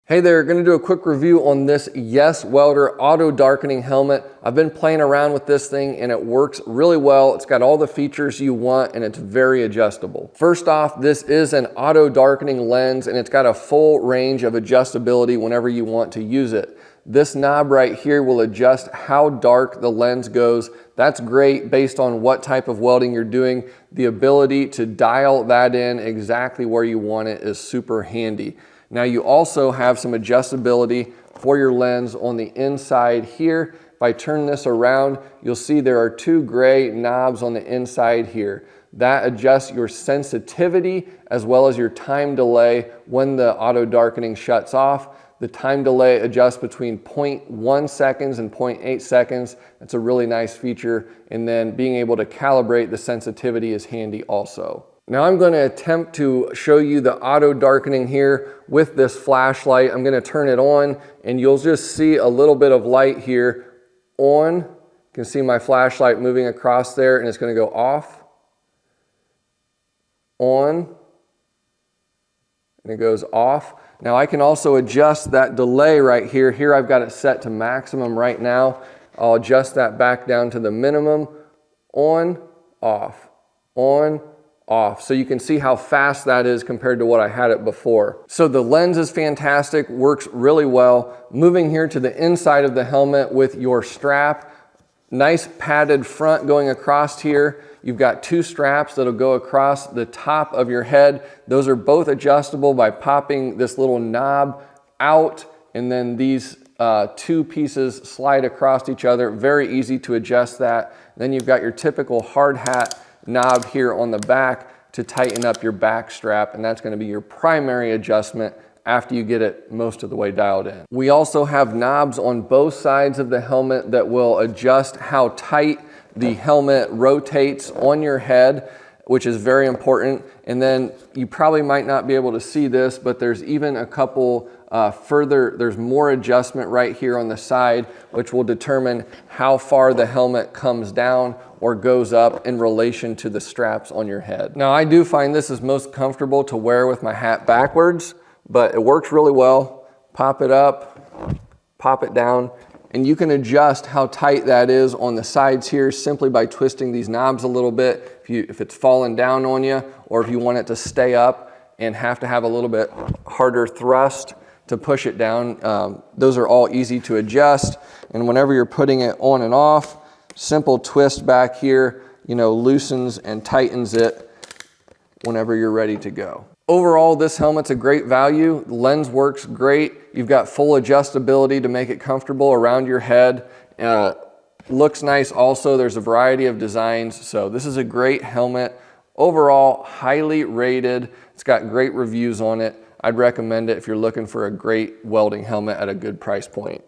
Hey there, going to do a quick review on this YESWELDER auto darkening helmet. I've been playing around with this thing and it works really well. It's got all the features you want and it's very adjustable. First off, this is an auto darkening lens and it's got a full range of adjustability whenever you want to use it. This knob right here will adjust how dark the lens goes. That's great based on what type of welding you're doing. The ability to dial that in exactly where you want it is super handy. Now you also have some adjustability for your lens on the inside here. If I turn this around, you'll see there are two gray knobs on the inside here. That adjusts your sensitivity as well as your time delay when the auto darkening shuts off. The time delay adjusts between 0.1 seconds and 0.8 seconds. That's a really nice feature. And then being able to calibrate the sensitivity is handy also. Now I'm going to attempt to show you the auto darkening here with this flashlight. I'm going to turn it on and you'll just see a little bit of light here on. You can see my flashlight moving across there and it's going to go off, on, and it goes off. Now I can also adjust that delay right here. Here I've got it set to maximum right now. I'll adjust that back down to the minimum. On, off, on, off. So you can see how fast that is compared to what I had it before. So the lens is fantastic, works really well. Moving here to the inside of the helmet with your strap, nice padded front going across here. You've got two straps that'll go across the top of your head. Those are both adjustable by popping this little knob out, and then these two pieces slide across each other. Very easy to adjust that. Then you've got your typical hard hat knob here on the back to tighten up your back strap, and that's going to be your primary adjustment after you get it most of the way dialed in. We also have knobs on both sides of the helmet that will adjust how tight the helmet rotates on your head, which is very important. And then you probably might not be able to see this, but there's even a couple there's more adjustment right here on the side, which will determine how far the helmet comes down or goes up in relation to the straps on your head. Now I do find this is most comfortable to wear with my hat backwards, but it works really well. Pop it up, pop it down, and you can adjust how tight that is on the sides here simply by twisting these knobs a little bit if it's falling down on you, or if you want it to stay up and have to have a little bit harder thrust to push it down. Those are all easy to adjust, and whenever you're putting it on and off, simple twist back here, loosens and tightens it whenever you're ready to go. Overall, this helmet's a great value. The lens works great. You've got full adjustability to make it comfortable around your head. Looks nice also. There's a variety of designs. So this is a great helmet. Overall, highly rated. It's got great reviews on it. I'd recommend it if you're looking for a great welding helmet at a good price point.